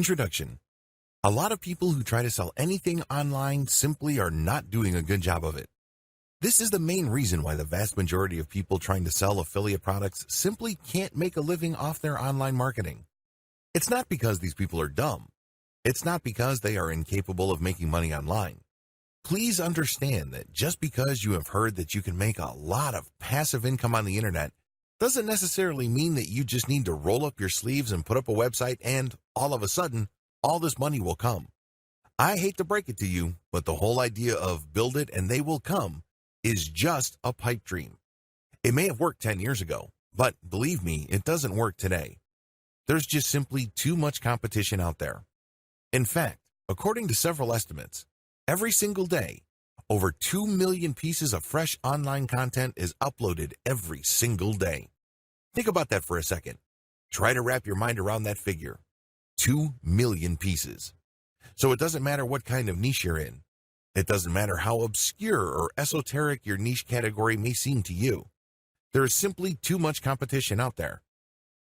Introduction. A lot of people who try to sell anything online simply are not doing a good job of it. This is the main reason why the vast majority of people trying to sell affiliate products simply can't make a living off their online marketing. It's not because these people are dumb. It's not because they are incapable of making money online. Please understand that just because you have heard that you can make a lot of passive income on the internet doesn't necessarily mean that you just need to roll up your sleeves and put up a website and, all of a sudden, all this money will come. I hate to break it to you, but the whole idea of build it and they will come is just a pipe dream. It may have worked 10 years ago, but believe me, it doesn't work today. There's just simply too much competition out there. In fact, according to several estimates, every single day, over 2 million pieces of fresh online content is uploaded every single day. Think about that for a second. Try to wrap your mind around that figure. 2 million pieces. So it doesn't matter what kind of niche you're in. It doesn't matter how obscure or esoteric your niche category may seem to you. There is simply too much competition out there.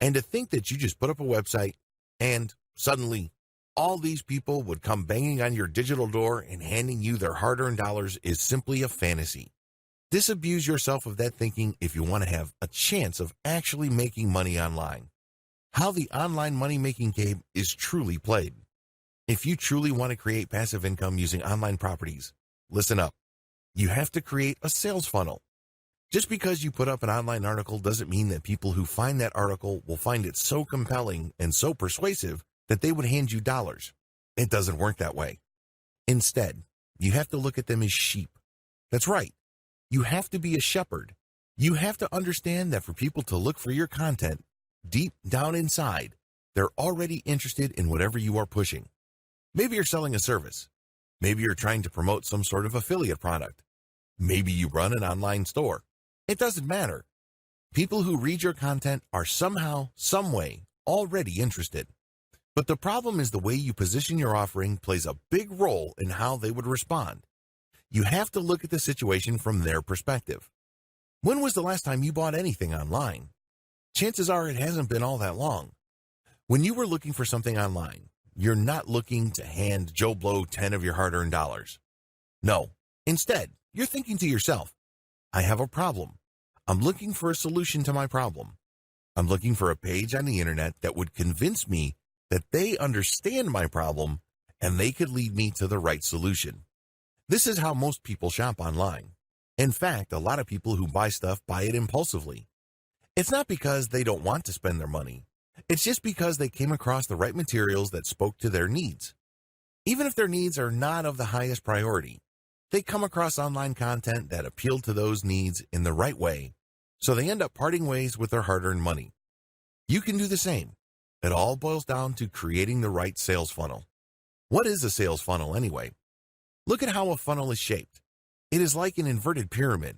And to think that you just put up a website and suddenly all these people would come banging on your digital door and handing you their hard-earned dollars is simply a fantasy. Disabuse yourself of that thinking if you want to have a chance of actually making money online. How the online money-making game is truly played. If you truly want to create passive income using online properties, listen up. You have to create a sales funnel. Just because you put up an online article doesn't mean that people who find that article will find it so compelling and so persuasive that they would hand you dollars. It doesn't work that way. Instead, you have to look at them as sheep. That's right. You have to be a shepherd. You have to understand that for people to look for your content, deep down inside, they're already interested in whatever you are pushing. Maybe you're selling a service. Maybe you're trying to promote some sort of affiliate product. Maybe you run an online store. It doesn't matter. People who read your content are somehow, some way, already interested. But the problem is the way you position your offering plays a big role in how they would respond. You have to look at the situation from their perspective. When was the last time you bought anything online? Chances are it hasn't been all that long. When you were looking for something online, you're not looking to hand Joe Blow 10 of your hard-earned dollars. No, instead, you're thinking to yourself, I have a problem. I'm looking for a solution to my problem. I'm looking for a page on the internet that would convince me that they understand my problem and they could lead me to the right solution. This is how most people shop online. In fact, a lot of people who buy stuff buy it impulsively. It's not because they don't want to spend their money. It's just because they came across the right materials that spoke to their needs. Even if their needs are not of the highest priority, they come across online content that appealed to those needs in the right way, so they end up parting ways with their hard-earned money. You can do the same. It all boils down to creating the right sales funnel. What is a sales funnel anyway? Look at how a funnel is shaped. It is like an inverted pyramid.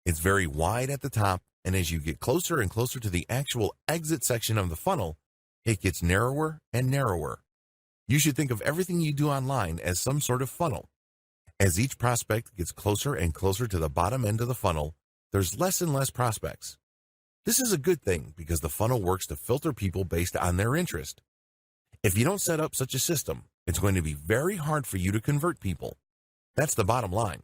It's very wide at the top, and as you get closer and closer to the actual exit section of the funnel, it gets narrower and narrower. You should think of everything you do online as some sort of funnel. As each prospect gets closer and closer to the bottom end of the funnel, there's less and less prospects. This is a good thing because the funnel works to filter people based on their interest. If you don't set up such a system, it's going to be very hard for you to convert people. That's the bottom line.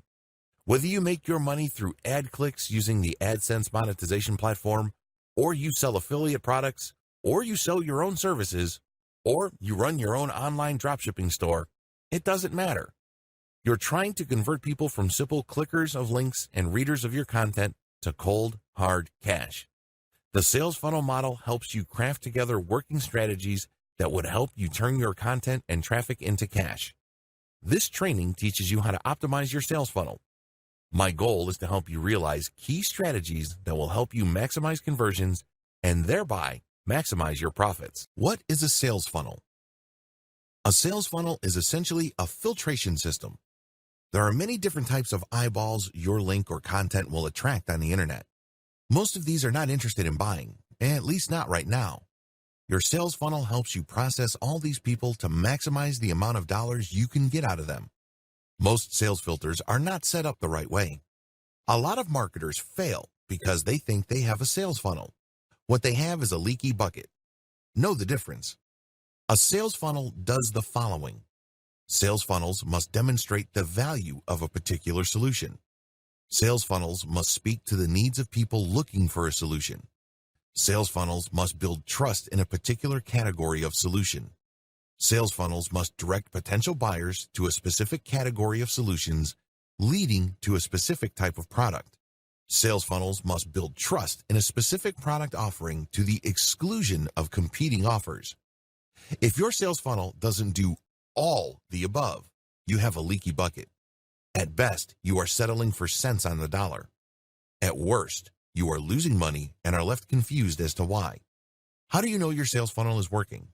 Whether you make your money through ad clicks using the AdSense monetization platform, or you sell affiliate products, or you sell your own services, or you run your own online dropshipping store, it doesn't matter. You're trying to convert people from simple clickers of links and readers of your content to cold, hard cash. The sales funnel model helps you craft together working strategies that would help you turn your content and traffic into cash. This training teaches you how to optimize your sales funnel. My goal is to help you realize key strategies that will help you maximize conversions and thereby maximize your profits. What is a sales funnel? A sales funnel is essentially a filtration system. There are many different types of eyeballs your link or content will attract on the internet. Most of these are not interested in buying, at least not right now. Your sales funnel helps you process all these people to maximize the amount of dollars you can get out of them. Most sales filters are not set up the right way. A lot of marketers fail because they think they have a sales funnel. What they have is a leaky bucket. Know the difference. A sales funnel does the following. Sales funnels must demonstrate the value of a particular solution. Sales funnels must speak to the needs of people looking for a solution. Sales funnels must build trust in a particular category of solution. Sales funnels must direct potential buyers to a specific category of solutions, leading to a specific type of product. Sales funnels must build trust in a specific product offering to the exclusion of competing offers. If your sales funnel doesn't do all the above, you have a leaky bucket. At best, you are settling for cents on the dollar. At worst, you are losing money and are left confused as to why. How do you know your sales funnel is working?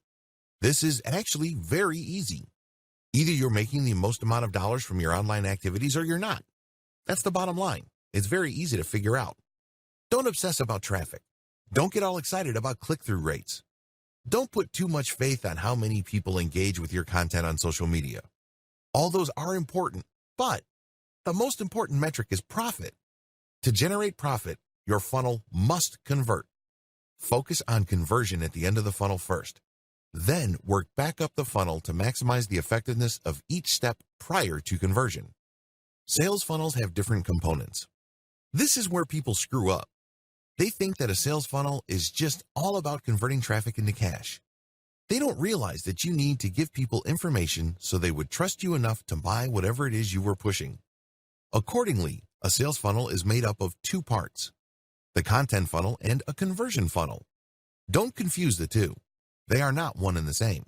This is actually very easy. Either you're making the most amount of dollars from your online activities or you're not. That's the bottom line. It's very easy to figure out. Don't obsess about traffic. Don't get all excited about click-through rates. Don't put too much faith on how many people engage with your content on social media. All those are important, but the most important metric is profit. To generate profit, your funnel must convert. Focus on conversion at the end of the funnel first. Then work back up the funnel to maximize the effectiveness of each step prior to conversion. Sales funnels have different components. This is where people screw up. They think that a sales funnel is just all about converting traffic into cash. They don't realize that you need to give people information so they would trust you enough to buy whatever it is you were pushing. Accordingly, a sales funnel is made up of two parts: the content funnel and a conversion funnel. Don't confuse the two. They are not one and the same.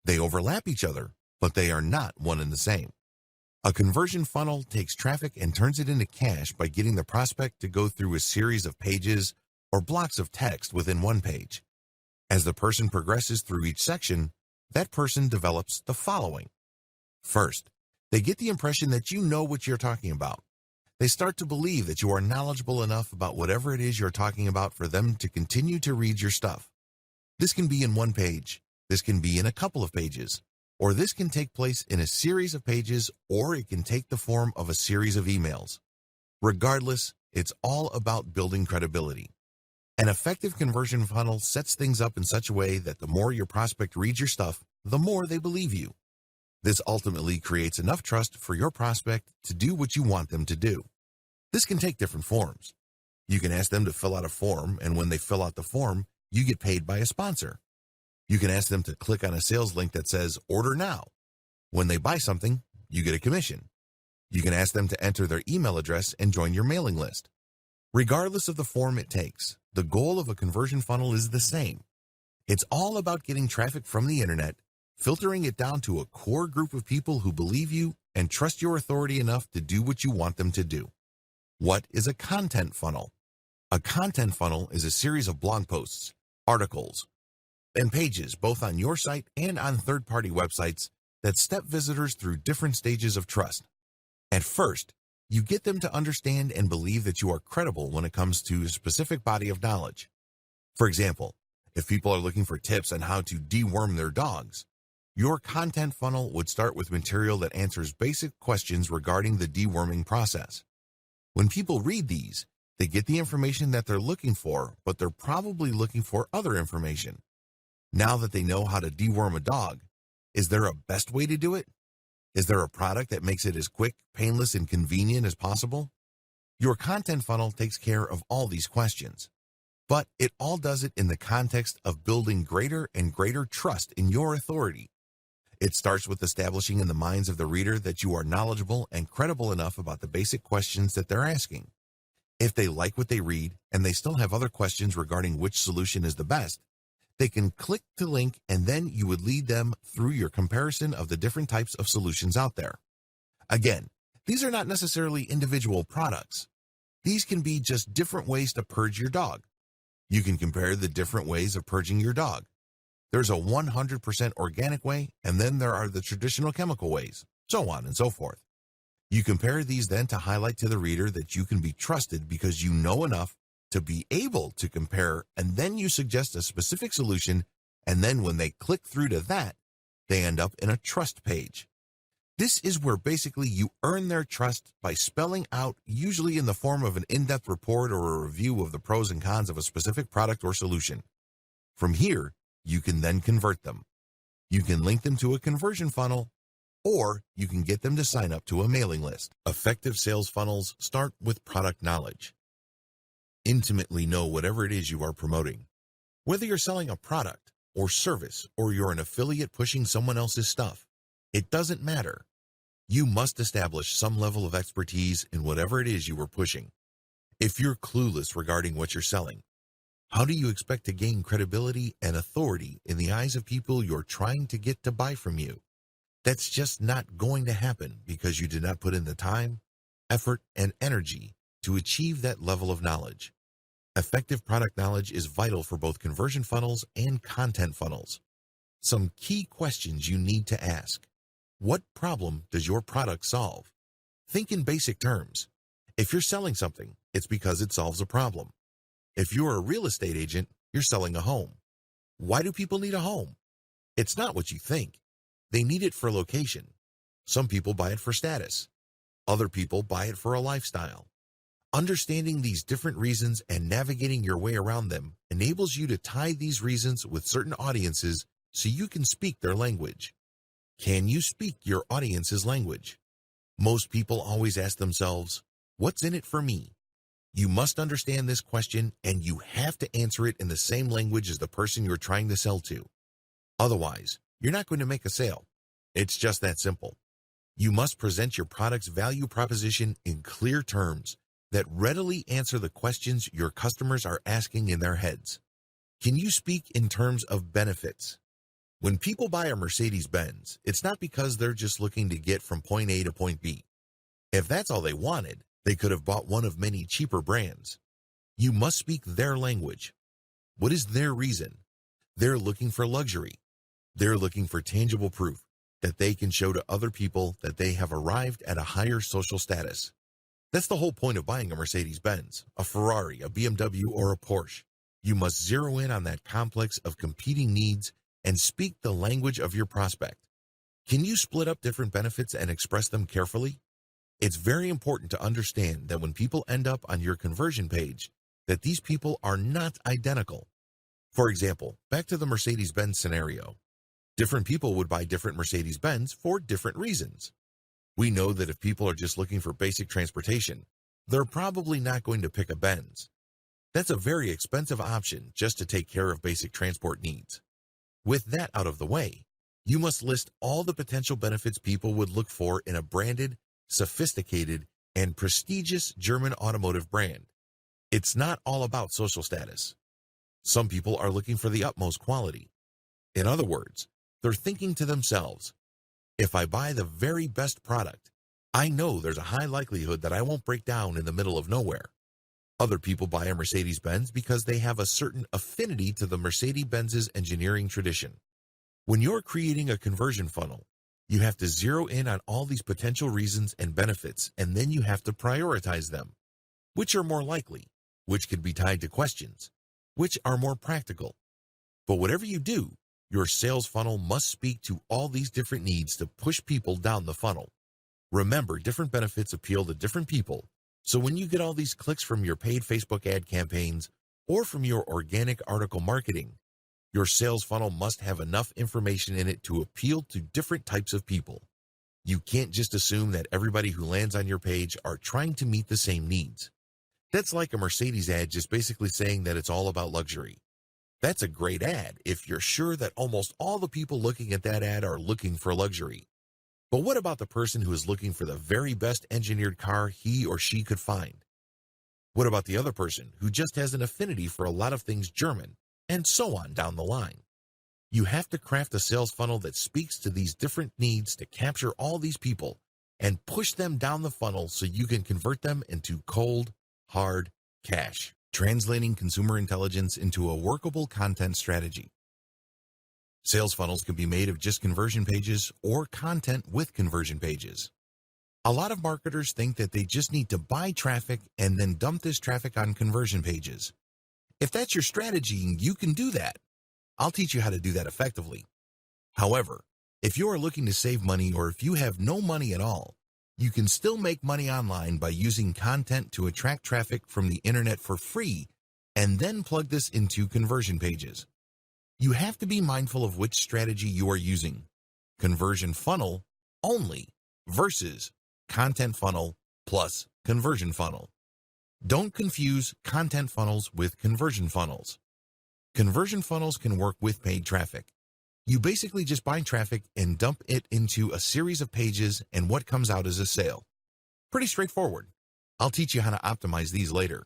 They overlap each other, but they are not one and the same. A conversion funnel takes traffic and turns it into cash by getting the prospect to go through a series of pages or blocks of text within one page. As the person progresses through each section, that person develops the following. First, they get the impression that you know what you're talking about. They start to believe that you are knowledgeable enough about whatever it is you're talking about for them to continue to read your stuff. This can be in one page, this can be in a couple of pages, or this can take place in a series of pages, or it can take the form of a series of emails. Regardless, it's all about building credibility. An effective conversion funnel sets things up in such a way that the more your prospect reads your stuff, the more they believe you. This ultimately creates enough trust for your prospect to do what you want them to do. This can take different forms. You can ask them to fill out a form, and when they fill out the form, you get paid by a sponsor. You can ask them to click on a sales link that says, "Order now." When they buy something, you get a commission. You can ask them to enter their email address and join your mailing list. Regardless of the form it takes, the goal of a conversion funnel is the same. It's all about getting traffic from the internet, filtering it down to a core group of people who believe you and trust your authority enough to do what you want them to do. What is a content funnel? A content funnel is a series of blog posts, articles, and pages both on your site and on third-party websites that step visitors through different stages of trust. At first, you get them to understand and believe that you are credible when it comes to a specific body of knowledge. For example, if people are looking for tips on how to deworm their dogs, your content funnel would start with material that answers basic questions regarding the deworming process. When people read these, they get the information that they're looking for, but they're probably looking for other information. Now that they know how to deworm a dog, is there a best way to do it? Is there a product that makes it as quick, painless, and convenient as possible? Your content funnel takes care of all these questions, but it all does it in the context of building greater and greater trust in your authority. It starts with establishing in the minds of the reader that you are knowledgeable and credible enough about the basic questions that they're asking. If they like what they read and they still have other questions regarding which solution is the best, they can click the link, and then you would lead them through your comparison of the different types of solutions out there. Again, these are not necessarily individual products. These can be just different ways to purge your dog. You can compare the different ways of purging your dog. There's a 100% organic way, and then there are the traditional chemical ways, so on and so forth. You compare these then to highlight to the reader that you can be trusted because you know enough to be able to compare, and then you suggest a specific solution, and then when they click through to that, they end up in a trust page. This is where basically you earn their trust by spelling out, usually in the form of an in-depth report or a review of the pros and cons of a specific product or solution. From here, you can then convert them. You can link them to a conversion funnel, or you can get them to sign up to a mailing list. Effective sales funnels start with product knowledge. Intimately know whatever it is you are promoting. Whether you're selling a product or service or you're an affiliate pushing someone else's stuff, it doesn't matter. You must establish some level of expertise in whatever it is you are pushing. If you're clueless regarding what you're selling, how do you expect to gain credibility and authority in the eyes of people you're trying to get to buy from you? That's just not going to happen because you did not put in the time, effort, and energy to achieve that level of knowledge. Effective product knowledge is vital for both conversion funnels and content funnels. Some key questions you need to ask. What problem does your product solve? Think in basic terms. If you're selling something, it's because it solves a problem. If you're a real estate agent, you're selling a home. Why do people need a home? It's not what you think. They need it for location. Some people buy it for status. Other people buy it for a lifestyle. Understanding these different reasons and navigating your way around them enables you to tie these reasons with certain audiences so you can speak their language. Can you speak your audience's language? Most people always ask themselves, what's in it for me? You must understand this question, and you have to answer it in the same language as the person you're trying to sell to. Otherwise, you're not going to make a sale. It's just that simple. You must present your product's value proposition in clear terms that readily answer the questions your customers are asking in their heads. Can you speak in terms of benefits? When people buy a Mercedes-Benz, it's not because they're just looking to get from point A to point B. If that's all they wanted, they could have bought one of many cheaper brands. You must speak their language. What is their reason? They're looking for luxury. They're looking for tangible proof that they can show to other people that they have arrived at a higher social status. That's the whole point of buying a Mercedes-Benz, a Ferrari, a BMW, or a Porsche. You must zero in on that complex of competing needs and speak the language of your prospect. Can you split up different benefits and express them carefully? It's very important to understand that when people end up on your conversion page, that these people are not identical. For example, back to the Mercedes-Benz scenario. Different people would buy different Mercedes-Benz for different reasons. We know that if people are just looking for basic transportation, they're probably not going to pick a Benz. That's a very expensive option just to take care of basic transport needs. With that out of the way, you must list all the potential benefits people would look for in a branded, sophisticated, and prestigious German automotive brand. It's not all about social status. Some people are looking for the utmost quality. In other words, they're thinking to themselves, if I buy the very best product, I know there's a high likelihood that I won't break down in the middle of nowhere. Other people buy a Mercedes-Benz because they have a certain affinity to the Mercedes-Benz's engineering tradition. When you're creating a conversion funnel, you have to zero in on all these potential reasons and benefits, and then you have to prioritize them. Which are more likely? Which could be tied to questions? Which are more practical? But whatever you do, your sales funnel must speak to all these different needs to push people down the funnel. Remember, different benefits appeal to different people, so when you get all these clicks from your paid Facebook ad campaigns or from your organic article marketing, your sales funnel must have enough information in it to appeal to different types of people. You can't just assume that everybody who lands on your page are trying to meet the same needs. That's like a Mercedes ad just basically saying that it's all about luxury. That's a great ad if you're sure that almost all the people looking at that ad are looking for luxury. But what about the person who is looking for the very best engineered car he or she could find? What about the other person who just has an affinity for a lot of things German, and so on down the line? You have to craft a sales funnel that speaks to these different needs to capture all these people and push them down the funnel so you can convert them into cold, hard cash. Translating consumer intelligence into a workable content strategy. Sales funnels can be made of just conversion pages or content with conversion pages. A lot of marketers think that they just need to buy traffic and then dump this traffic on conversion pages. If that's your strategy, you can do that. I'll teach you how to do that effectively. However, if you are looking to save money or if you have no money at all, you can still make money online by using content to attract traffic from the internet for free and then plug this into conversion pages. You have to be mindful of which strategy you are using. Conversion funnel only versus content funnel plus conversion funnel. Don't confuse content funnels with conversion funnels. Conversion funnels can work with paid traffic. You basically just buy traffic and dump it into a series of pages, and what comes out is a sale. Pretty straightforward. I'll teach you how to optimize these later.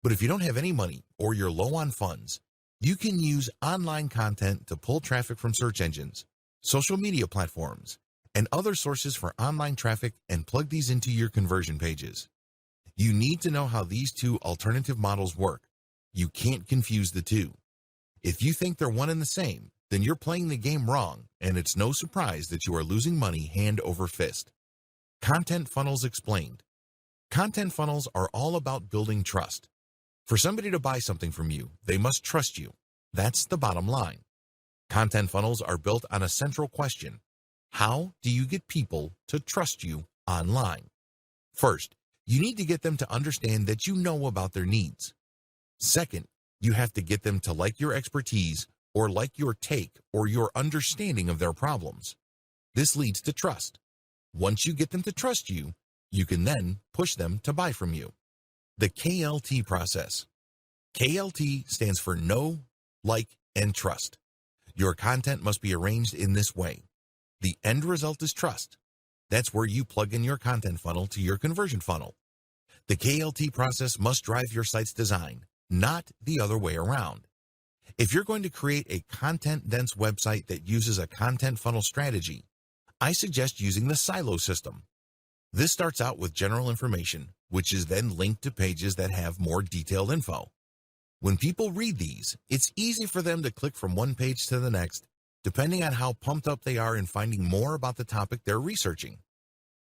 But if you don't have any money or you're low on funds, you can use online content to pull traffic from search engines, social media platforms, and other sources for online traffic and plug these into your conversion pages. You need to know how these two alternative models work. You can't confuse the two. If you think they're one and the same, then you're playing the game wrong, and it's no surprise that you are losing money hand over fist. Content funnels explained. Content funnels are all about building trust. For somebody to buy something from you, they must trust you. That's the bottom line. Content funnels are built on a central question. How do you get people to trust you online? First, you need to get them to understand that you know about their needs. Second, you have to get them to like your expertise or like your take or your understanding of their problems. This leads to trust. Once you get them to trust you, you can then push them to buy from you. The KLT process. KLT stands for know, like, and trust. Your content must be arranged in this way. The end result is trust. That's where you plug in your content funnel to your conversion funnel. The KLT process must drive your site's design, not the other way around. If you're going to create a content-dense website that uses a content funnel strategy, I suggest using the silo system. This starts out with general information, which is then linked to pages that have more detailed info. When people read these, it's easy for them to click from one page to the next, depending on how pumped up they are in finding more about the topic they're researching.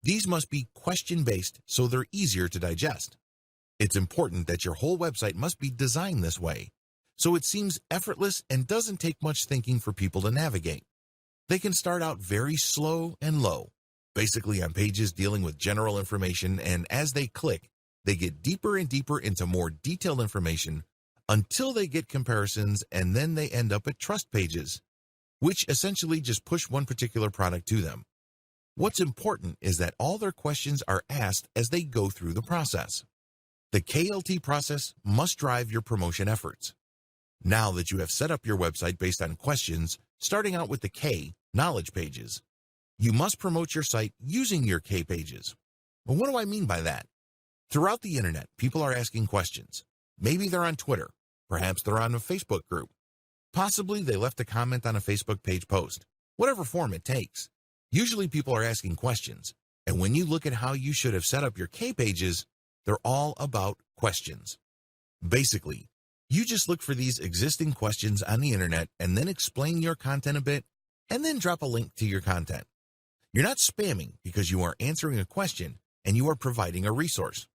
These must be question-based so they're easier to digest. It's important that your whole website must be designed this way, so it seems effortless and doesn't take much thinking for people to navigate. They can start out very slow and low, basically on pages dealing with general information, and as they click, they get deeper and deeper into more detailed information until they get comparisons, and then they end up at trust pages, which essentially just push one particular product to them. What's important is that all their questions are asked as they go through the process. The KLT process must drive your promotion efforts. Now that you have set up your website based on questions, starting out with the K, knowledge pages, you must promote your site using your K pages. Well, what do I mean by that? Throughout the internet, people are asking questions. Maybe they're on Twitter. Perhaps they're on a Facebook group. Possibly they left a comment on a Facebook page post. Whatever form it takes. Usually people are asking questions. And when you look at how you should have set up your K pages, they're all about questions. Basically, you just look for these existing questions on the internet and then explain your content a bit and then drop a link to your content. You're not spamming because you are answering a question and you are providing a resource.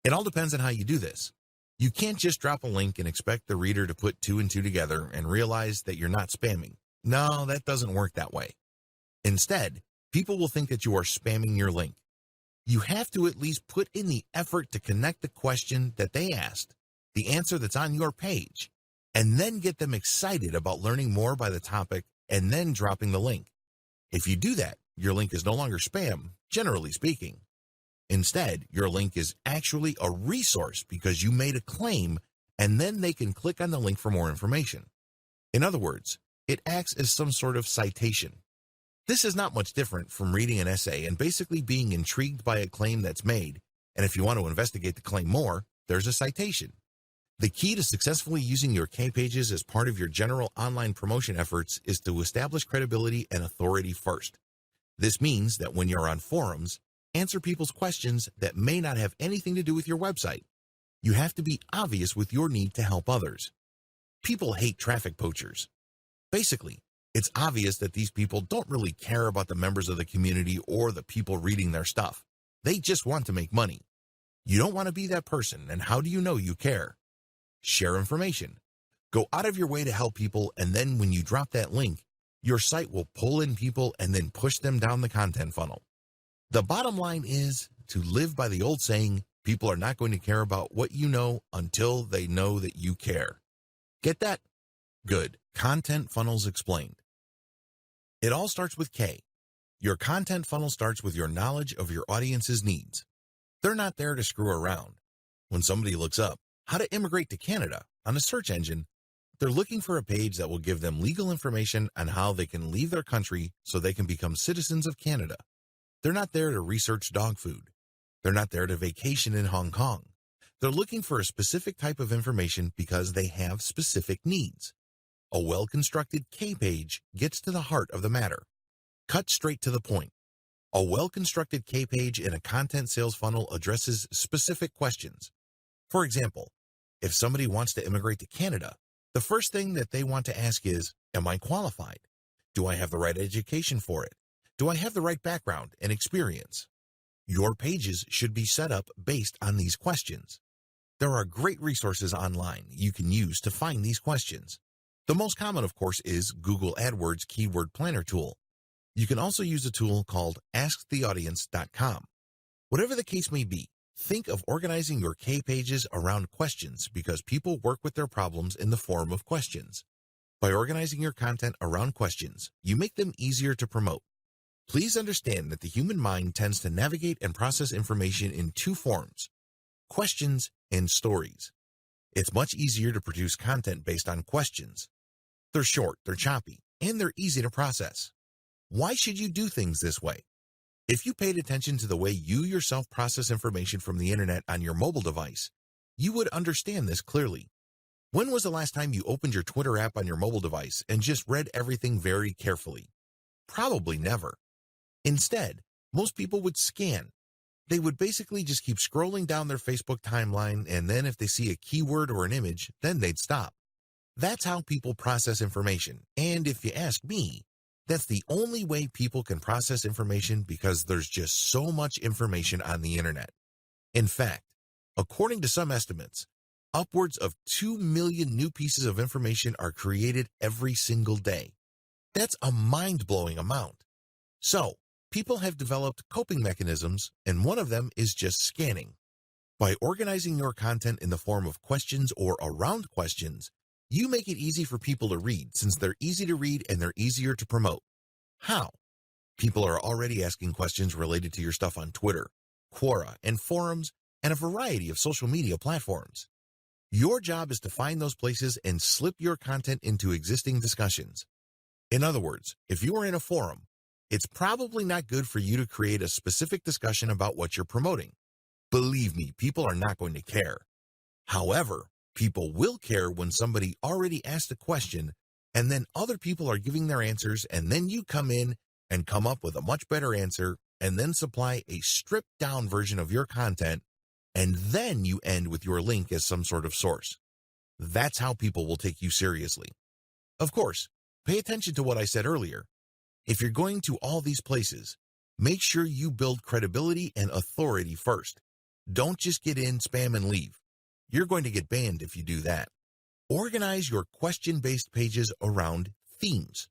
It all depends on how you do this. You can't just drop a link and expect the reader to put two and two together and realize that you're not spamming. No, that doesn't work that way. Instead, people will think that you are spamming your link. You have to at least put in the effort to connect the question that they asked, the answer that's on your page, and then get them excited about learning more by the topic and then dropping the link. If you do that, your link is no longer spam, generally speaking. Instead, your link is actually a resource because you made a claim, and then they can click on the link for more information. In other words, it acts as some sort of citation. This is not much different from reading an essay and basically being intrigued by a claim that's made, and if you want to investigate the claim more, there's a citation. The key to successfully using your K pages as part of your general online promotion efforts is to establish credibility and authority first. This means that when you're on forums, answer people's questions that may not have anything to do with your website. You have to be obvious with your need to help others. People hate traffic poachers. Basically, it's obvious that these people don't really care about the members of the community or the people reading their stuff. They just want to make money. You don't want to be that person, and how do you know you care? Share information. Go out of your way to help people, and then when you drop that link, your site will pull in people and then push them down the content funnel. The bottom line is to live by the old saying, people are not going to care about what you know until they know that you care. Get that? Good, Content funnels explained. It all starts with K. Your content funnel starts with your knowledge of your audience's needs. They're not there to screw around. When somebody looks up how to immigrate to Canada on a search engine, they're looking for a page that will give them legal information on how they can leave their country so they can become citizens of Canada. They're not there to research dog food. They're not there to vacation in Hong Kong. They're looking for a specific type of information because they have specific needs. A well-constructed K page gets to the heart of the matter. Cut straight to the point. A well-constructed K page in a content sales funnel addresses specific questions. For example, if somebody wants to immigrate to Canada, the first thing that they want to ask is, am I qualified? Do I have the right education for it? Do I have the right background and experience? Your pages should be set up based on these questions. There are great resources online you can use to find these questions. The most common, of course, is Google AdWords Keyword Planner tool. You can also use a tool called AskTheAudience.com. Whatever the case may be, think of organizing your K pages around questions because people work with their problems in the form of questions. By organizing your content around questions, you make them easier to promote. Please understand that the human mind tends to navigate and process information in two forms: questions and stories. It's much easier to produce content based on questions. They're short, they're choppy, and they're easy to process. Why should you do things this way? If you paid attention to the way you yourself process information from the internet on your mobile device, you would understand this clearly. When was the last time you opened your Twitter app on your mobile device and just read everything very carefully? Probably never. Instead, most people would scan. They would basically just keep scrolling down their Facebook timeline, and then if they see a keyword or an image, then they'd stop. That's how people process information, and if you ask me, that's the only way people can process information because there's just so much information on the internet. In fact, according to some estimates, upwards of 2 million new pieces of information are created every single day. That's a mind-blowing amount. So, people have developed coping mechanisms, and one of them is just scanning. By organizing your content in the form of questions or around questions, you make it easy for people to read since they're easy to read and they're easier to promote. How? People are already asking questions related to your stuff on Twitter, Quora, and forums, and a variety of social media platforms. Your job is to find those places and slip your content into existing discussions. In other words, if you are in a forum, it's probably not good for you to create a specific discussion about what you're promoting. Believe me, people are not going to care. However, people will care when somebody already asked a question and then other people are giving their answers and then you come in and come up with a much better answer and then supply a stripped down version of your content and then you end with your link as some sort of source. That's how people will take you seriously. Of course, pay attention to what I said earlier. If you're going to all these places, make sure you build credibility and authority first. Don't just get in, spam, and leave. You're going to get banned if you do that. Organize your question-based pages around themes.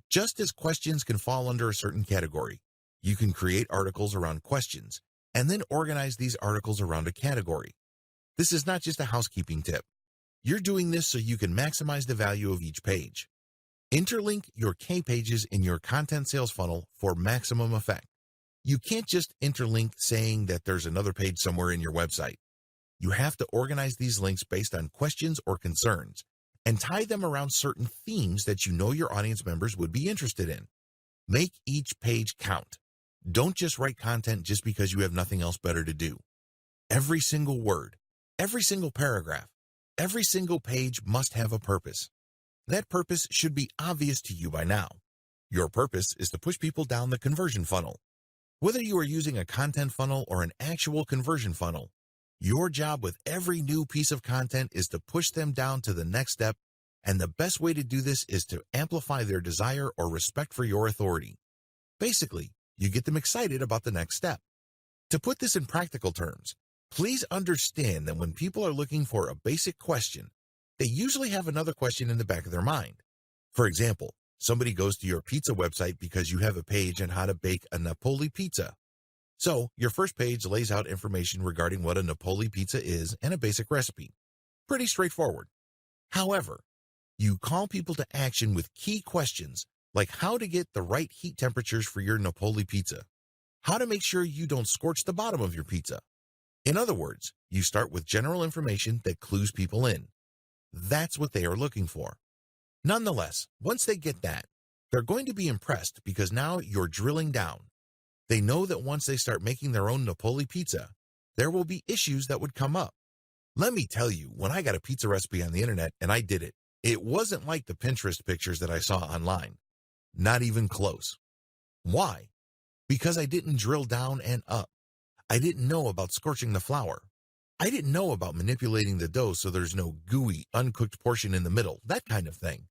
Just as questions can fall under a certain category, you can create articles around questions and then organize these articles around a category. This is not just a housekeeping tip. You're doing this so you can maximize the value of each page. Interlink your K pages in your content sales funnel for maximum effect. You can't just interlink saying that there's another page somewhere in your website. You have to organize these links based on questions or concerns and tie them around certain themes that you know your audience members would be interested in. Make each page count. Don't just write content just because you have nothing else better to do. Every single word, every single paragraph, every single page must have a purpose. That purpose should be obvious to you by now. Your purpose is to push people down the conversion funnel. Whether you are using a content funnel or an actual conversion funnel, your job with every new piece of content is to push them down to the next step, and the best way to do this is to amplify their desire or respect for your authority. Basically, you get them excited about the next step. To put this in practical terms, please understand that when people are looking for a basic question, they usually have another question in the back of their mind. For example, somebody goes to your pizza website because you have a page on how to bake a Napoli pizza. So, your first page lays out information regarding what a Napoli pizza is and a basic recipe. Pretty straightforward. However, You call people to action with key questions like how to get the right heat temperatures for your Napoli pizza, how to make sure you don't scorch the bottom of your pizza. In other words, you start with general information that clues people in. That's what they are looking for. Nonetheless, once they get that, they're going to be impressed because now you're drilling down. They know that once they start making their own Napoli pizza, there will be issues that would come up. Let me tell you, when I got a pizza recipe on the internet and I did it, it wasn't like the Pinterest pictures that I saw online. Not even close. Why? Because I didn't drill down and up. I didn't know about scorching the flour. I didn't know about manipulating the dough so there's no gooey, uncooked portion in the middle, that kind of thing.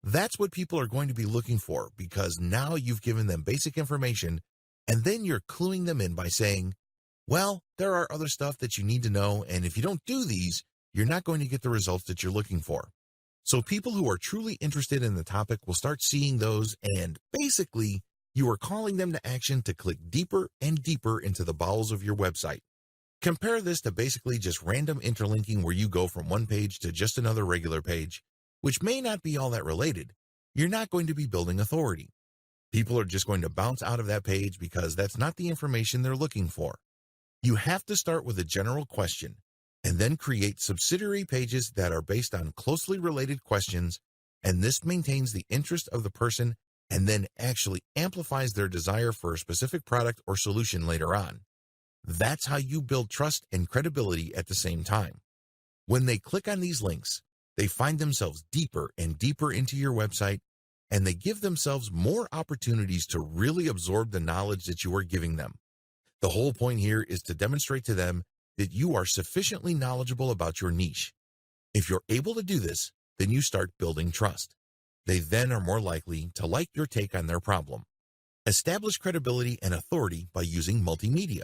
That's what people are going to be looking for because now you've given them basic information and then you're cluing them in by saying, well, there are other stuff that you need to know, and if you don't do these, you're not going to get the results that you're looking for. So people who are truly interested in the topic will start seeing those, and basically, you are calling them to action to click deeper and deeper into the bowels of your website. Compare this to basically just random interlinking where you go from one page to just another regular page, which may not be all that related. You're not going to be building authority. People are just going to bounce out of that page because that's not the information they're looking for. You have to start with a general question and then create subsidiary pages that are based on closely related questions, and this maintains the interest of the person and then actually amplifies their desire for a specific product or solution later on. That's how you build trust and credibility at the same time. When they click on these links, they find themselves deeper and deeper into your website, and they give themselves more opportunities to really absorb the knowledge that you are giving them. The whole point here is to demonstrate to them that you are sufficiently knowledgeable about your niche. If you're able to do this, then you start building trust. They then are more likely to like your take on their problem. Establish credibility and authority by using multimedia.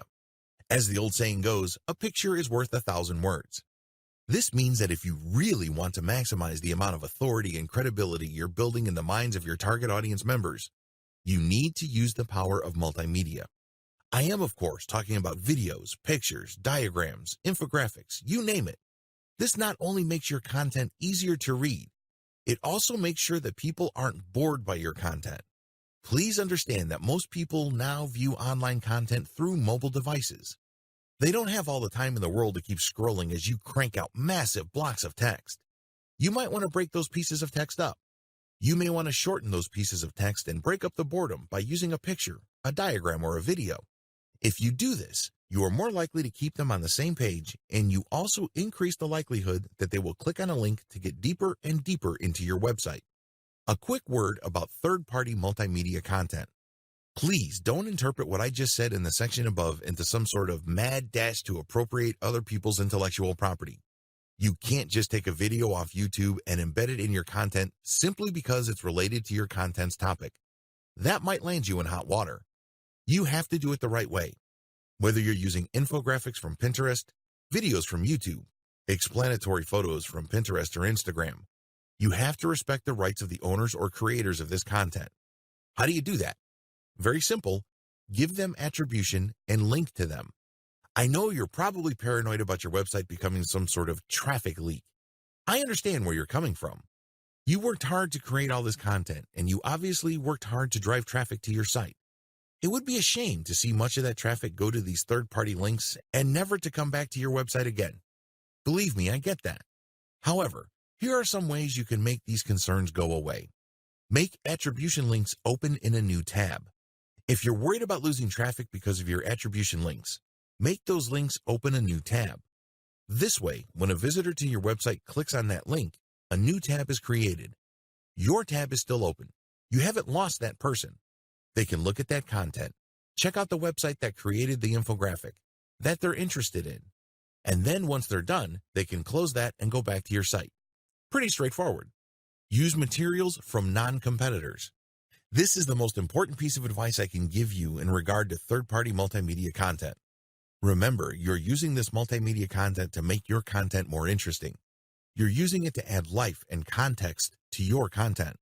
As the old saying goes, a picture is worth 1,000 words. This means that if you really want to maximize the amount of authority and credibility you're building in the minds of your target audience members, you need to use the power of multimedia. I am, of course, talking about videos, pictures, diagrams, infographics, you name it. This not only makes your content easier to read, it also makes sure that people aren't bored by your content. Please understand that most people now view online content through mobile devices. They don't have all the time in the world to keep scrolling as you crank out massive blocks of text. You might want to break those pieces of text up. You may want to shorten those pieces of text and break up the boredom by using a picture, a diagram, or a video. If you do this, you are more likely to keep them on the same page, and you also increase the likelihood that they will click on a link to get deeper and deeper into your website. A quick word about third-party multimedia content. Please don't interpret what I just said in the section above into some sort of mad dash to appropriate other people's intellectual property. You can't just take a video off YouTube and embed it in your content simply because it's related to your content's topic. That might land you in hot water. You have to do it the right way. Whether you're using infographics from Pinterest, videos from YouTube, explanatory photos from Pinterest or Instagram, you have to respect the rights of the owners or creators of this content. How do you do that? Very simple. Give them attribution and link to them. I know you're probably paranoid about your website becoming some sort of traffic leak. I understand where you're coming from. You worked hard to create all this content, and you obviously worked hard to drive traffic to your site. It would be a shame to see much of that traffic go to these third-party links and never to come back to your website again. Believe me, I get that. However, here are some ways you can make these concerns go away. Make attribution links open in a new tab. If you're worried about losing traffic because of your attribution links, make those links open a new tab. This way, when a visitor to your website clicks on that link, a new tab is created. Your tab is still open. You haven't lost that person. They can look at that content, check out the website that created the infographic that they're interested in, and then once they're done, they can close that and go back to your site. Pretty straightforward. Use materials from non-competitors. This is the most important piece of advice I can give you in regard to third-party multimedia content. Remember, you're using this multimedia content to make your content more interesting. You're using it to add life and context to your content.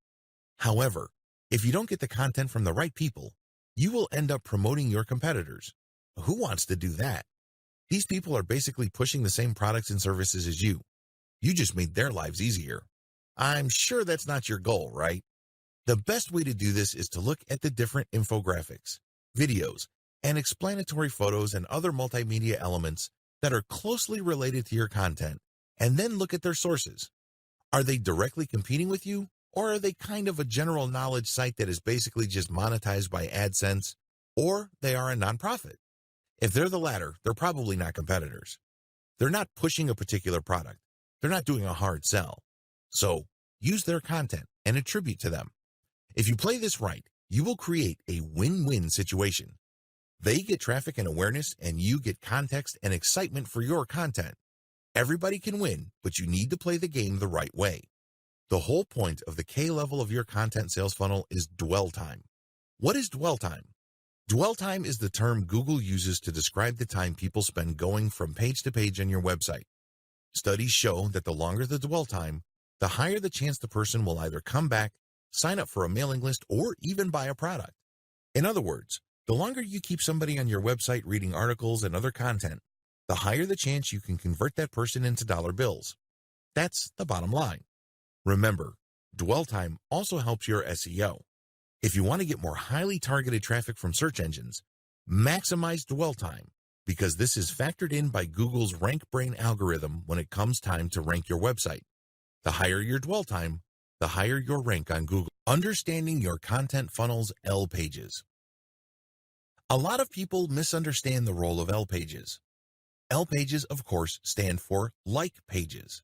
However, if you don't get the content from the right people, you will end up promoting your competitors. Who wants to do that? These people are basically pushing the same products and services as you. You just made their lives easier. I'm sure that's not your goal, right? The best way to do this is to look at the different infographics, videos, and explanatory photos and other multimedia elements that are closely related to your content, and then look at their sources. Are they directly competing with you, or are they kind of a general knowledge site that is basically just monetized by AdSense, or they are a nonprofit? If they're the latter, they're probably not competitors. They're not pushing a particular product. They're not doing a hard sell. So use their content and attribute to them. If you play this right, you will create a win-win situation. They get traffic and awareness, and you get context and excitement for your content. Everybody can win, but you need to play the game the right way. The whole point of the K level of your content sales funnel is dwell time. What is dwell time? Dwell time is the term Google uses to describe the time people spend going from page to page on your website. Studies show that the longer the dwell time, the higher the chance the person will either come back, sign up for a mailing list, or even buy a product. In other words, the longer you keep somebody on your website reading articles and other content, the higher the chance you can convert that person into dollar bills. That's the bottom line. Remember, dwell time also helps your SEO. If you want to get more highly targeted traffic from search engines, maximize dwell time, because this is factored in by Google's RankBrain algorithm when it comes time to rank your website. The higher your dwell time, the higher your rank on Google. Understanding your content funnel's L pages. A lot of people misunderstand the role of L pages. L pages, of course, stand for like pages.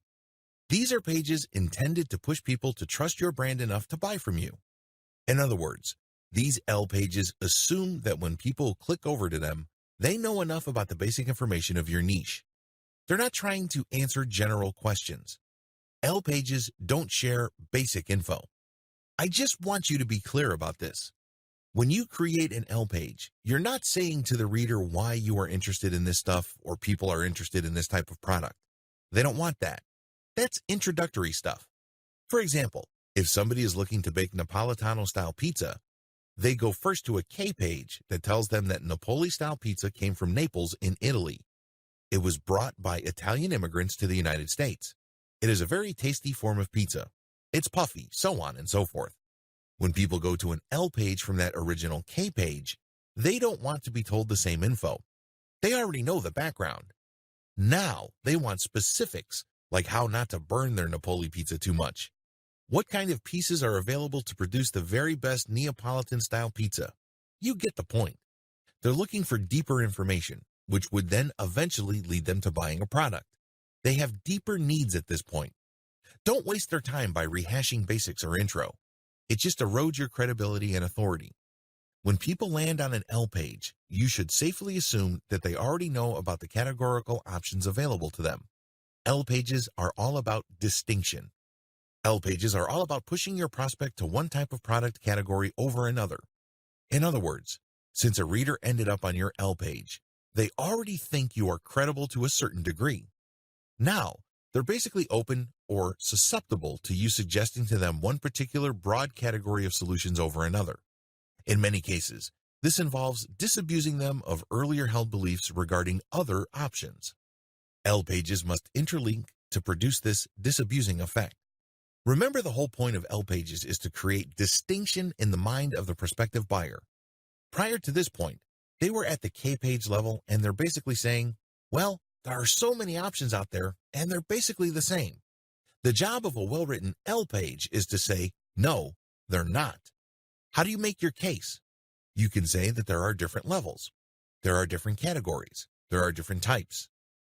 These are pages intended to push people to trust your brand enough to buy from you. In other words, these L pages assume that when people click over to them, they know enough about the basic information of your niche. They're not trying to answer general questions. L pages don't share basic info. I just want you to be clear about this. When you create an L page, you're not saying to the reader why you are interested in this stuff or people are interested in this type of product. They don't want that. That's introductory stuff. For example, if somebody is looking to bake Napolitano-style pizza, they go first to a K page that tells them that Napoli-style pizza came from Naples in Italy. It was brought by Italian immigrants to the United States. It is a very tasty form of pizza. It's puffy, so on and so forth. When people go to an L page from that original K page, they don't want to be told the same info. They already know the background. Now they want specifics, like how not to burn their Napoli pizza too much. What kind of pieces are available to produce the very best Neapolitan-style pizza? You get the point. They're looking for deeper information, which would then eventually lead them to buying a product. They have deeper needs at this point. Don't waste their time by rehashing basics or intro. It just erodes your credibility and authority. When people land on an L page, you should safely assume that they already know about the categorical options available to them. L pages are all about distinction. L pages are all about pushing your prospect to one type of product category over another. In other words, since a reader ended up on your L page, they already think you are credible to a certain degree. Now, they're basically open or susceptible to you suggesting to them one particular broad category of solutions over another. In many cases, this involves disabusing them of earlier held beliefs regarding other options. L pages must interlink to produce this disabusing effect. Remember, the whole point of L pages is to create distinction in the mind of the prospective buyer. Prior to this point, they were at the K page level and they're basically saying, well, there are so many options out there and they're basically the same. The job of a well-written L page is to say, no, they're not. How do you make your case? You can say that there are different levels. There are different categories. There are different types.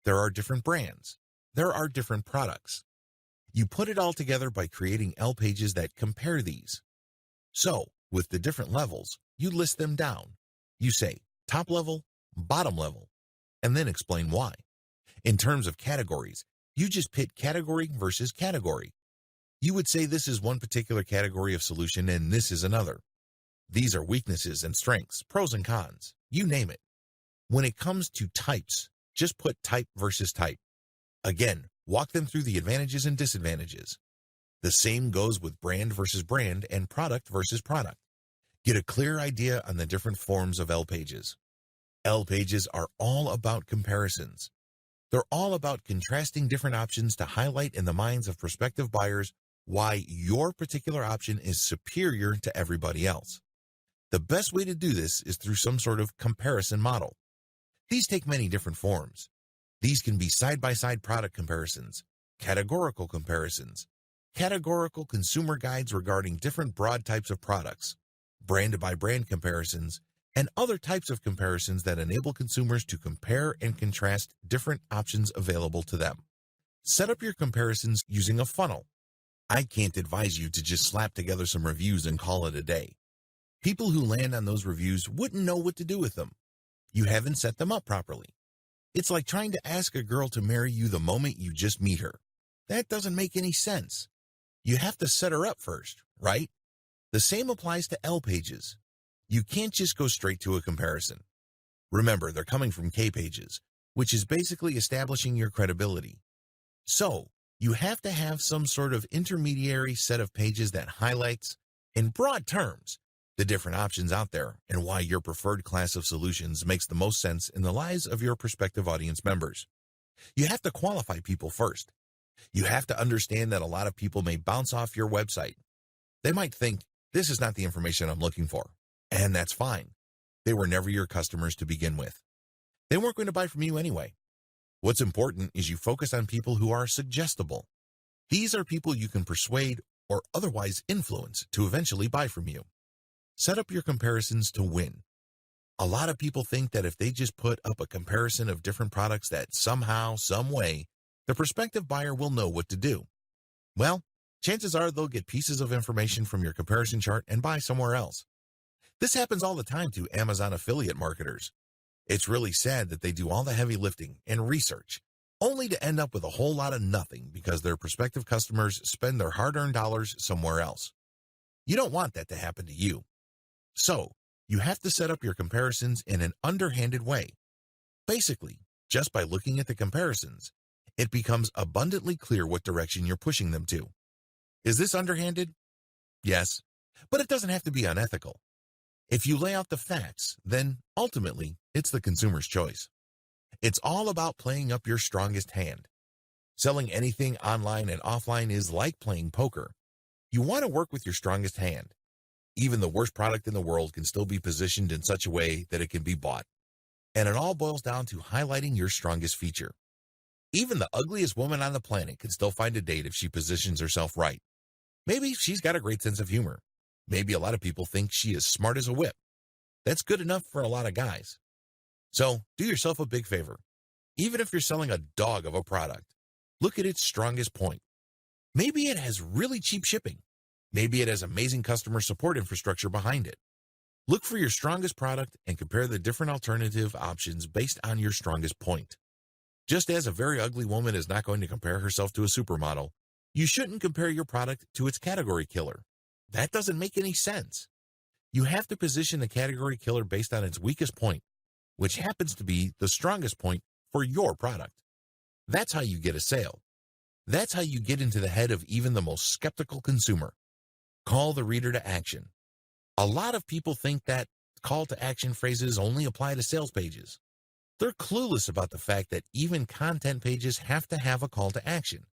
There are different brands. There are different products. You put it all together by creating L pages that compare these. So, with the different levels, you list them down. You say top level, bottom level, and then explain why. In terms of categories, you just pit category versus category. You would say this is one particular category of solution and this is another. These are weaknesses and strengths, pros and cons, you name it. When it comes to types, just put type versus type. Again, walk them through the advantages and disadvantages. The same goes with brand versus brand and product versus product. Get a clear idea on the different forms of L pages. L pages are all about comparisons. They're all about contrasting different options to highlight in the minds of prospective buyers why your particular option is superior to everybody else. The best way to do this is through some sort of comparison model. These take many different forms. These can be side-by-side product comparisons, categorical comparisons, categorical consumer guides regarding different broad types of products, brand-by-brand comparisons, and other types of comparisons that enable consumers to compare and contrast different options available to them. Set up your comparisons using a funnel. I can't advise you to just slap together some reviews and call it a day. People who land on those reviews wouldn't know what to do with them. You haven't set them up properly. It's like trying to ask a girl to marry you the moment you just meet her. That doesn't make any sense. You have to set her up first, right? The same applies to L pages. You can't just go straight to a comparison. Remember, they're coming from K pages, which is basically establishing your credibility. So, you have to have some sort of intermediary set of pages that highlights, in broad terms, the different options out there and why your preferred class of solutions makes the most sense in the lives of your prospective audience members. You have to qualify people first. You have to understand that a lot of people may bounce off your website. They might think, this is not the information I'm looking for. And that's fine. They were never your customers to begin with. They weren't going to buy from you anyway. What's important is you focus on people who are suggestible. These are people you can persuade or otherwise influence to eventually buy from you. Set up your comparisons to win. A lot of people think that if they just put up a comparison of different products that somehow, some way, the prospective buyer will know what to do. Well, chances are they'll get pieces of information from your comparison chart and buy somewhere else. This happens all the time to Amazon affiliate marketers. It's really sad that they do all the heavy lifting and research, only to end up with a whole lot of nothing because their prospective customers spend their hard-earned dollars somewhere else. You don't want that to happen to you. So, you have to set up your comparisons in an underhanded way. Basically, just by looking at the comparisons, it becomes abundantly clear what direction you're pushing them to. Is this underhanded? Yes, but it doesn't have to be unethical. If you lay out the facts, then ultimately, it's the consumer's choice. It's all about playing up your strongest hand. Selling anything online and offline is like playing poker. You want to work with your strongest hand. Even the worst product in the world can still be positioned in such a way that it can be bought. And it all boils down to highlighting your strongest feature. Even the ugliest woman on the planet can still find a date if she positions herself right. Maybe she's got a great sense of humor. Maybe a lot of people think she is smart as a whip. That's good enough for a lot of guys. So, do yourself a big favor. Even if you're selling a dog of a product, look at its strongest point. Maybe it has really cheap shipping. Maybe it has amazing customer support infrastructure behind it. Look for your strongest product and compare the different alternative options based on your strongest point. Just as a very ugly woman is not going to compare herself to a supermodel, you shouldn't compare your product to its category killer. That doesn't make any sense. You have to position the category killer based on its weakest point, which happens to be the strongest point for your product. That's how you get a sale. That's how you get into the head of even the most skeptical consumer. Call the reader to action. A lot of people think that call to action phrases only apply to sales pages. They're clueless about the fact that even content pages have to have a call to action.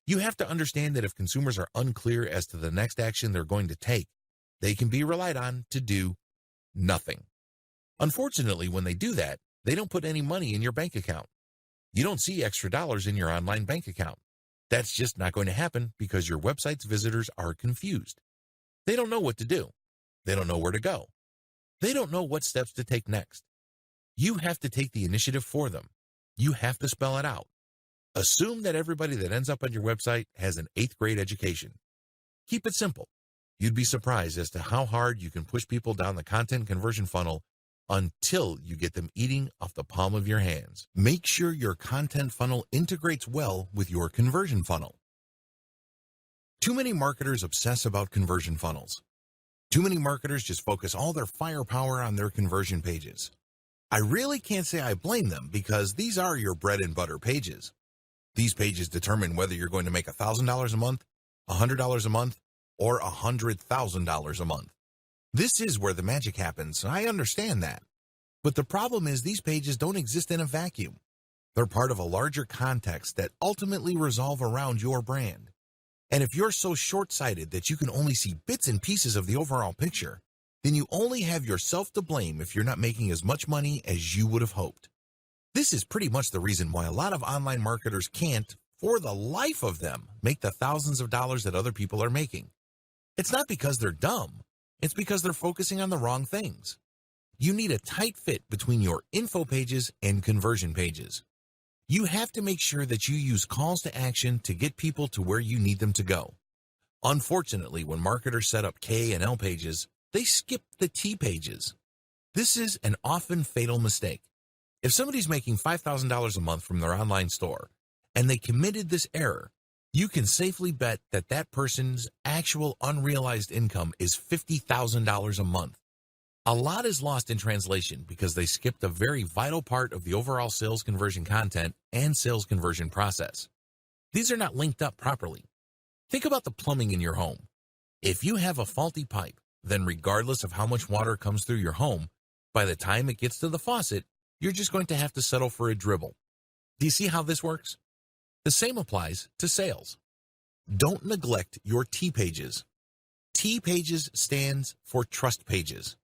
You have to understand that if consumers are unclear as to the next action they're going to take, they can be relied on to do nothing. Unfortunately, when they do that, they don't put any money in your bank account. You don't see extra dollars in your online bank account. That's just not going to happen because your website's visitors are confused. They don't know what to do. They don't know where to go. They don't know what steps to take next. You have to take the initiative for them. You have to spell it out. Assume that everybody that ends up on your website has an 8th grade education. Keep it simple. You'd be surprised as to how hard you can push people down the content conversion funnel until you get them eating off the palm of your hands. Make sure your content funnel integrates well with your conversion funnel. Too many marketers obsess about conversion funnels. Too many marketers just focus all their firepower on their conversion pages. I really can't say I blame them because these are your bread and butter pages. These pages determine whether you're going to make $1,000 a month, $100 a month, or $100,000 a month. This is where the magic happens. I understand that. But the problem is these pages don't exist in a vacuum. They're part of a larger context that ultimately revolve around your brand. And if you're so short-sighted that you can only see bits and pieces of the overall picture, then you only have yourself to blame if you're not making as much money as you would have hoped. This is pretty much the reason why a lot of online marketers can't, for the life of them, make the thousands of dollars that other people are making. It's not because they're dumb, it's because they're focusing on the wrong things. You need a tight fit between your info pages and conversion pages. You have to make sure that you use calls to action to get people to where you need them to go. Unfortunately, when marketers set up K and L pages, they skip the T pages. This is an often fatal mistake. If somebody's making $5,000 a month from their online store and they committed this error, you can safely bet that that person's actual unrealized income is $50,000 a month. A lot is lost in translation because they skipped a very vital part of the overall sales conversion content and sales conversion process. These are not linked up properly. Think about the plumbing in your home. If you have a faulty pipe, then regardless of how much water comes through your home, by the time it gets to the faucet, you're just going to have to settle for a dribble. Do you see how this works? The same applies to sales. Don't neglect your T pages. T pages stands for trust pages.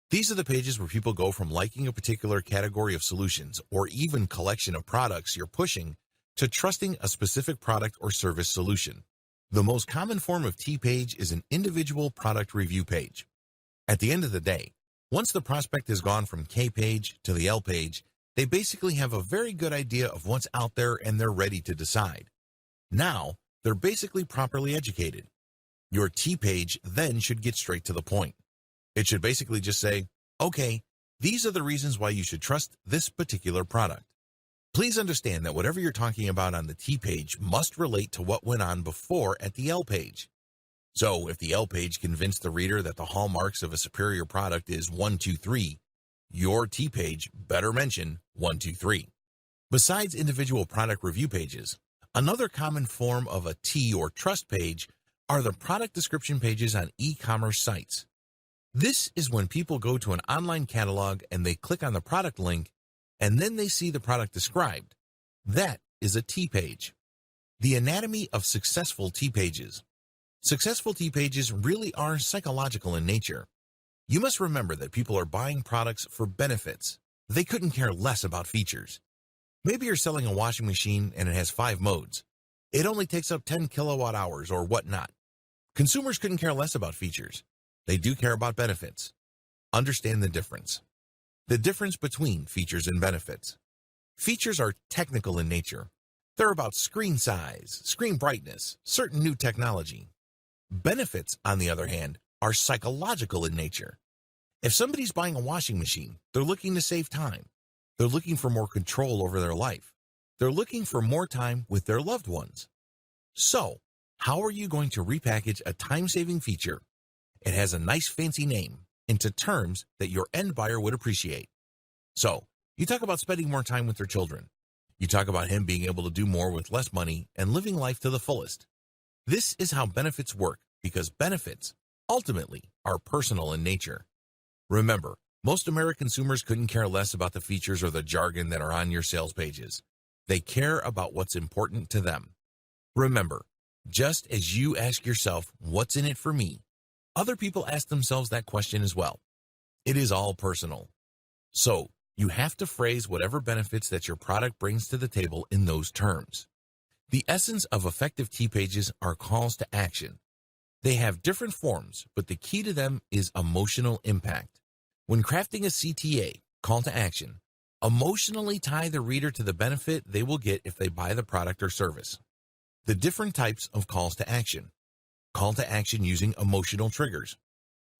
These are the pages where people go from liking a particular category of solutions or even collection of products you're pushing to trusting a specific product or service solution. The most common form of T page is an individual product review page. At the end of the day, once the prospect has gone from K page to the L page, they basically have a very good idea of what's out there and they're ready to decide. Now, they're basically properly educated. Your T page then should get straight to the point. It should basically just say, okay, these are the reasons why you should trust this particular product. Please understand that whatever you're talking about on the T page must relate to what went on before at the L page. So if the L page convinced the reader that the hallmarks of a superior product is 1, 2, 3, your T page better mention 1, 2, 3. Besides individual product review pages, another common form of a T or trust page are the product description pages on e-commerce sites. This is when people go to an online catalog and they click on the product link and then they see the product described. That is a T page. The anatomy of successful T pages. Successful T pages really are psychological in nature. You must remember that people are buying products for benefits. They couldn't care less about features. Maybe you're selling a washing machine and it has 5 modes. It only takes up 10 kilowatt hours or whatnot. Consumers couldn't care less about features. They do care about benefits. Understand the difference. The difference between features and benefits. Features are technical in nature. They're about screen size, screen brightness, certain new technology. Benefits, on the other hand, are psychological in nature. If somebody's buying a washing machine, they're looking to save time. They're looking for more control over their life. They're looking for more time with their loved ones. So, how are you going to repackage a time-saving feature? It has a nice fancy name into terms that your end buyer would appreciate. So, you talk about spending more time with their children. You talk about him being able to do more with less money and living life to the fullest. This is how benefits work because benefits, ultimately, are personal in nature. Remember, most American consumers couldn't care less about the features or the jargon that are on your sales pages. They care about what's important to them. Remember, just as you ask yourself, what's in it for me? Other people ask themselves that question as well. It is all personal. So, you have to phrase whatever benefits that your product brings to the table in those terms. The essence of effective T pages are calls to action. They have different forms, but the key to them is emotional impact. When crafting a CTA, call to action, emotionally tie the reader to the benefit they will get if they buy the product or service. The different types of calls to action. Call to action using emotional triggers.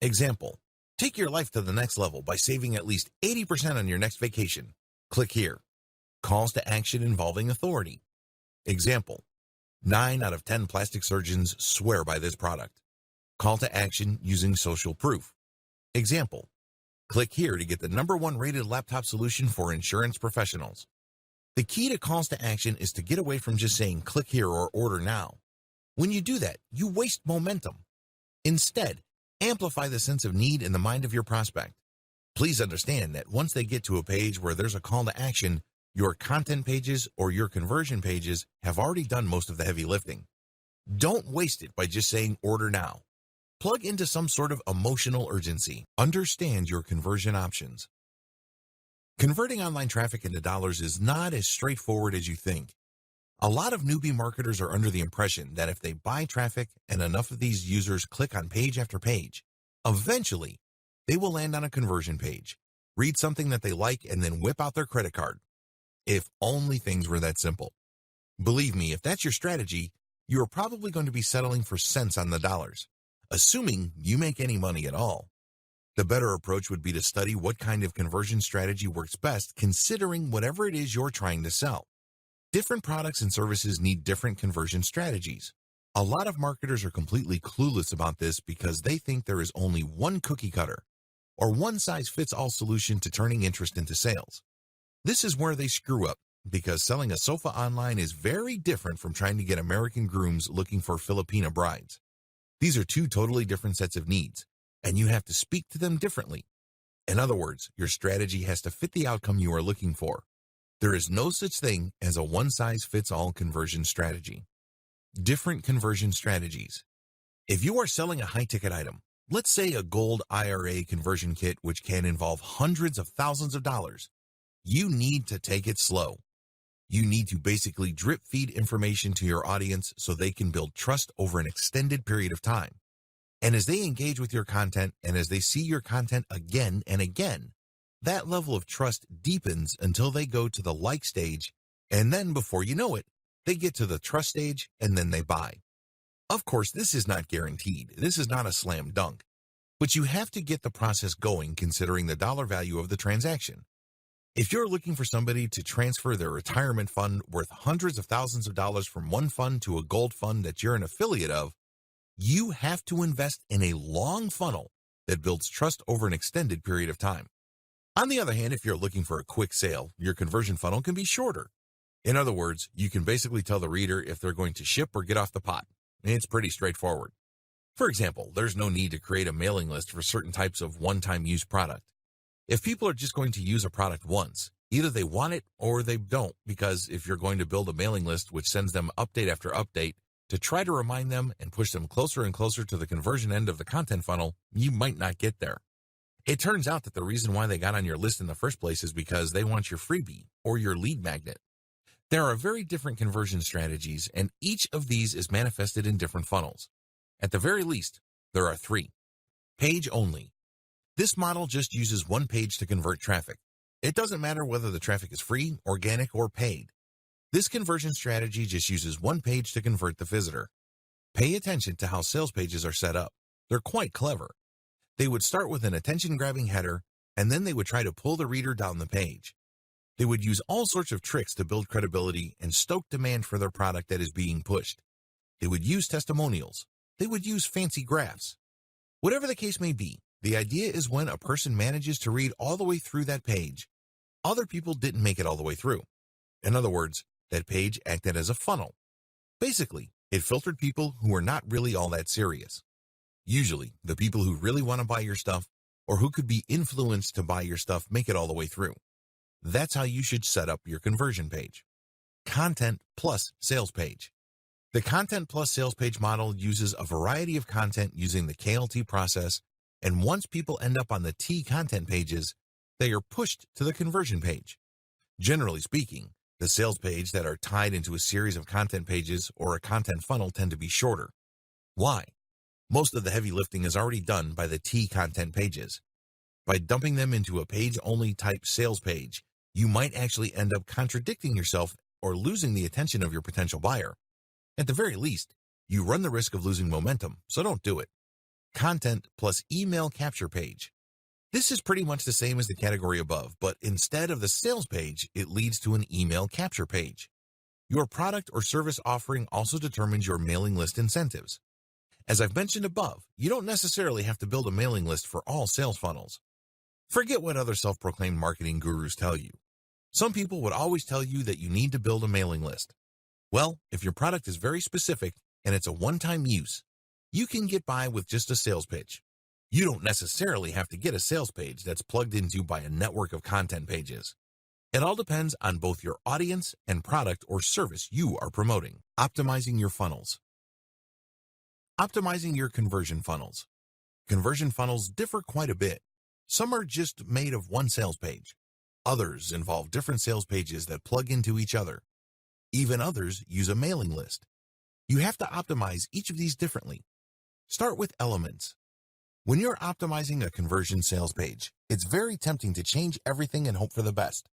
Example, take your life to the next level by saving at least 80% on your next vacation. Click here. Calls to action involving authority. Example, 9 out of 10 plastic surgeons swear by this product. Call to action using social proof. Example, click here to get the #1 rated laptop solution for insurance professionals. The key to calls to action is to get away from just saying click here or order now. When you do that, you waste momentum. Instead, amplify the sense of need in the mind of your prospect. Please understand that once they get to a page where there's a call to action, your content pages or your conversion pages have already done most of the heavy lifting. Don't waste it by just saying order now. Plug into some sort of emotional urgency. Understand your conversion options. Converting online traffic into dollars is not as straightforward as you think. A lot of newbie marketers are under the impression that if they buy traffic and enough of these users click on page after page, eventually they will land on a conversion page, read something that they like, and then whip out their credit card. If only things were that simple. Believe me, if that's your strategy, you are probably going to be settling for cents on the dollars, assuming you make any money at all. The better approach would be to study what kind of conversion strategy works best, considering whatever it is you're trying to sell. Different products and services need different conversion strategies. A lot of marketers are completely clueless about this because they think there is only one cookie cutter or one-size-fits-all solution to turning interest into sales. This is where they screw up, because selling a sofa online is very different from trying to get American grooms looking for Filipina brides. These are two totally different sets of needs, and you have to speak to them differently. In other words, your strategy has to fit the outcome you are looking for. There is no such thing as a one-size-fits-all conversion strategy. Different conversion strategies. If you are selling a high-ticket item, let's say a gold IRA conversion kit which can involve hundreds of thousands of dollars, you need to take it slow. You need to basically drip feed information to your audience so they can build trust over an extended period of time. And as they engage with your content and as they see your content again and again, that level of trust deepens until they go to the like stage, and then before you know it, they get to the trust stage and then they buy. Of course, this is not guaranteed. This is not a slam dunk. But you have to get the process going considering the dollar value of the transaction. If you're looking for somebody to transfer their retirement fund worth hundreds of thousands of dollars from one fund to a gold fund that you're an affiliate of, you have to invest in a long funnel that builds trust over an extended period of time. On the other hand, if you're looking for a quick sale, your conversion funnel can be shorter. In other words, you can basically tell the reader if they're going to ship or get off the pot. It's pretty straightforward. For example, there's no need to create a mailing list for certain types of one-time use product. If people are just going to use a product once, either they want it or they don't, because if you're going to build a mailing list which sends them update after update to try to remind them and push them closer and closer to the conversion end of the content funnel, you might not get there. It turns out that the reason why they got on your list in the first place is because they want your freebie or your lead magnet. There are very different conversion strategies, and each of these is manifested in different funnels. At the very least, there are three. Page only. This model just uses one page to convert traffic. It doesn't matter whether the traffic is free, organic, or paid. This conversion strategy just uses one page to convert the visitor. Pay attention to how sales pages are set up. They're quite clever. They would start with an attention-grabbing header, and then they would try to pull the reader down the page. They would use all sorts of tricks to build credibility and stoke demand for their product that is being pushed. They would use testimonials. They would use fancy graphs. Whatever the case may be, the idea is when a person manages to read all the way through that page, other people didn't make it all the way through. In other words, that page acted as a funnel. Basically, it filtered people who were not really all that serious. Usually, the people who really want to buy your stuff or who could be influenced to buy your stuff make it all the way through. That's how you should set up your conversion page. Content plus sales page. The content plus sales page model uses a variety of content using the KLT process, and once people end up on the T content pages, they are pushed to the conversion page. Generally speaking, the sales page that are tied into a series of content pages or a content funnel tend to be shorter. Why? Most of the heavy lifting is already done by the T content pages. By dumping them into a page-only type sales page, you might actually end up contradicting yourself or losing the attention of your potential buyer. At the very least, you run the risk of losing momentum, so don't do it. Content plus email capture page. This is pretty much the same as the category above, but instead of the sales page, it leads to an email capture page. Your product or service offering also determines your mailing list incentives. As I've mentioned above, you don't necessarily have to build a mailing list for all sales funnels. Forget what other self-proclaimed marketing gurus tell you. Some people would always tell you that you need to build a mailing list. Well, if your product is very specific and it's a one-time use, you can get by with just a sales pitch. You don't necessarily have to get a sales page that's plugged into by a network of content pages. It all depends on both your audience and product or service you are promoting. Optimizing your funnels. Optimizing your conversion funnels. Conversion funnels differ quite a bit. Some are just made of one sales page. Others involve different sales pages that plug into each other. Even others use a mailing list. You have to optimize each of these differently. Start with elements. When you're optimizing a conversion sales page, it's very tempting to change everything and hope for the best.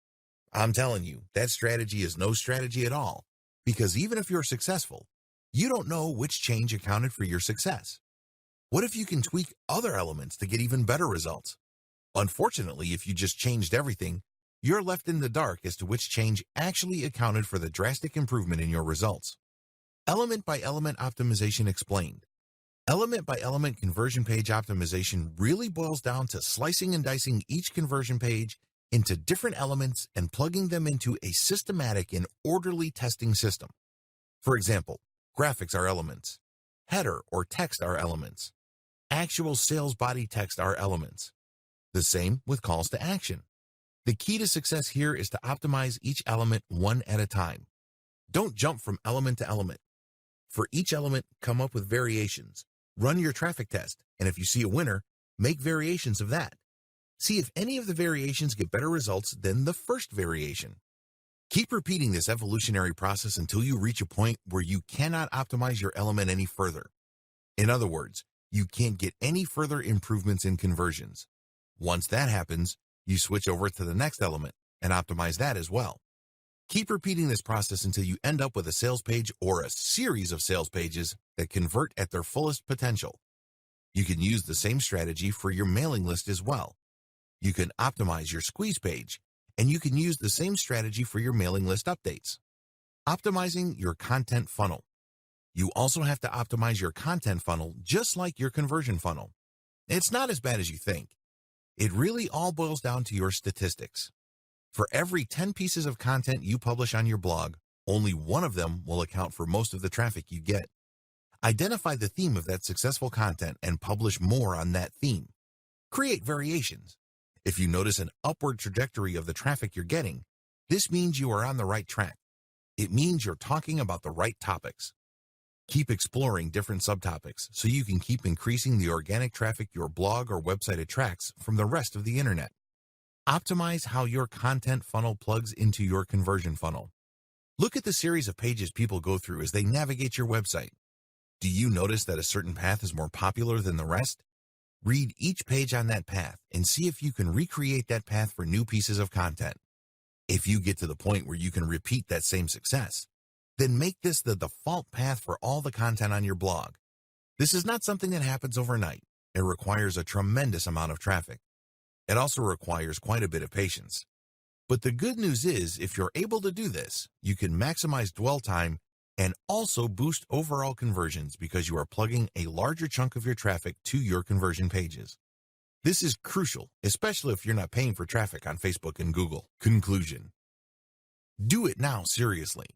I'm telling you, that strategy is no strategy at all, because even if you're successful, you don't know which change accounted for your success. What if you can tweak other elements to get even better results? Unfortunately, if you just changed everything, you're left in the dark as to which change actually accounted for the drastic improvement in your results. Element by element optimization explained. Element by element conversion page optimization really boils down to slicing and dicing each conversion page into different elements and plugging them into a systematic and orderly testing system. For example, graphics are elements. Header or text are elements. Actual sales body text are elements. The same with calls to action. The key to success here is to optimize each element one at a time. Don't jump from element to element. For each element, come up with variations. Run your traffic test, and if you see a winner, make variations of that. See if any of the variations get better results than the first variation. Keep repeating this evolutionary process until you reach a point where you cannot optimize your element any further. In other words, you can't get any further improvements in conversions. Once that happens, you switch over to the next element and optimize that as well. Keep repeating this process until you end up with a sales page or a series of sales pages that convert at their fullest potential. You can use the same strategy for your mailing list as well. You can optimize your squeeze page, and you can use the same strategy for your mailing list updates. Optimizing your content funnel. You also have to optimize your content funnel just like your conversion funnel. It's not as bad as you think. It really all boils down to your statistics. For every 10 pieces of content you publish on your blog, only one of them will account for most of the traffic you get. Identify the theme of that successful content and publish more on that theme. Create variations. If you notice an upward trajectory of the traffic you're getting, this means you are on the right track. It means you're talking about the right topics. Keep exploring different subtopics so you can keep increasing the organic traffic your blog or website attracts from the rest of the internet. Optimize how your content funnel plugs into your conversion funnel. Look at the series of pages people go through as they navigate your website. Do you notice that a certain path is more popular than the rest? Read each page on that path and see if you can recreate that path for new pieces of content. If you get to the point where you can repeat that same success, then make this the default path for all the content on your blog. This is not something that happens overnight. It requires a tremendous amount of traffic. It also requires quite a bit of patience. But the good news is, if you're able to do this, you can maximize dwell time and also boost overall conversions because you are plugging a larger chunk of your traffic to your conversion pages. This is crucial, especially if you're not paying for traffic on Facebook and Google. Conclusion. Do it now, seriously.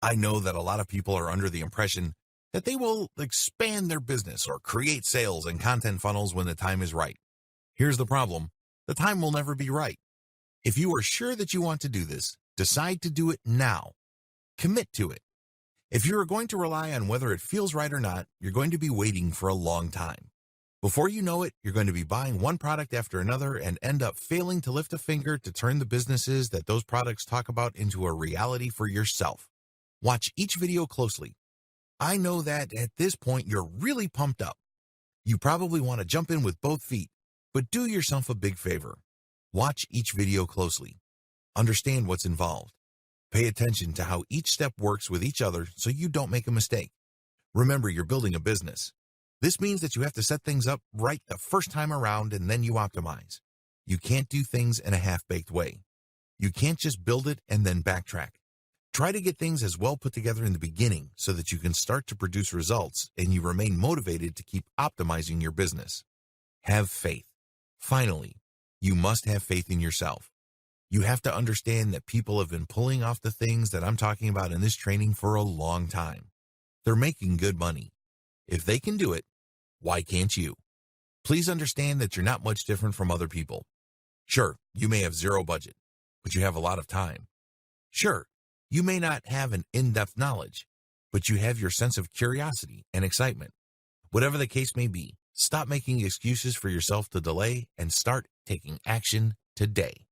I know that a lot of people are under the impression that they will expand their business or create sales and content funnels when the time is right. Here's the problem. The time will never be right. If you are sure that you want to do this, decide to do it now. Commit to it. If you are going to rely on whether it feels right or not, you're going to be waiting for a long time. Before you know it, you're going to be buying one product after another and end up failing to lift a finger to turn the businesses that those products talk about into a reality for yourself. Watch each video closely. I know that at this point you're really pumped up. You probably want to jump in with both feet, but do yourself a big favor. Watch each video closely. Understand what's involved. Pay attention to how each step works with each other so you don't make a mistake. Remember, you're building a business. This means that you have to set things up right the first time around and then you optimize. You can't do things in a half-baked way. You can't just build it and then backtrack. Try to get things as well put together in the beginning so that you can start to produce results and you remain motivated to keep optimizing your business. Have faith. Finally, you must have faith in yourself. You have to understand that people have been pulling off the things that I'm talking about in this training for a long time. They're making good money. If they can do it, why can't you? Please understand that you're not much different from other people. Sure, you may have zero budget, but you have a lot of time. Sure, you may not have an in-depth knowledge, but you have your sense of curiosity and excitement. Whatever the case may be, stop making excuses for yourself to delay and start taking action today.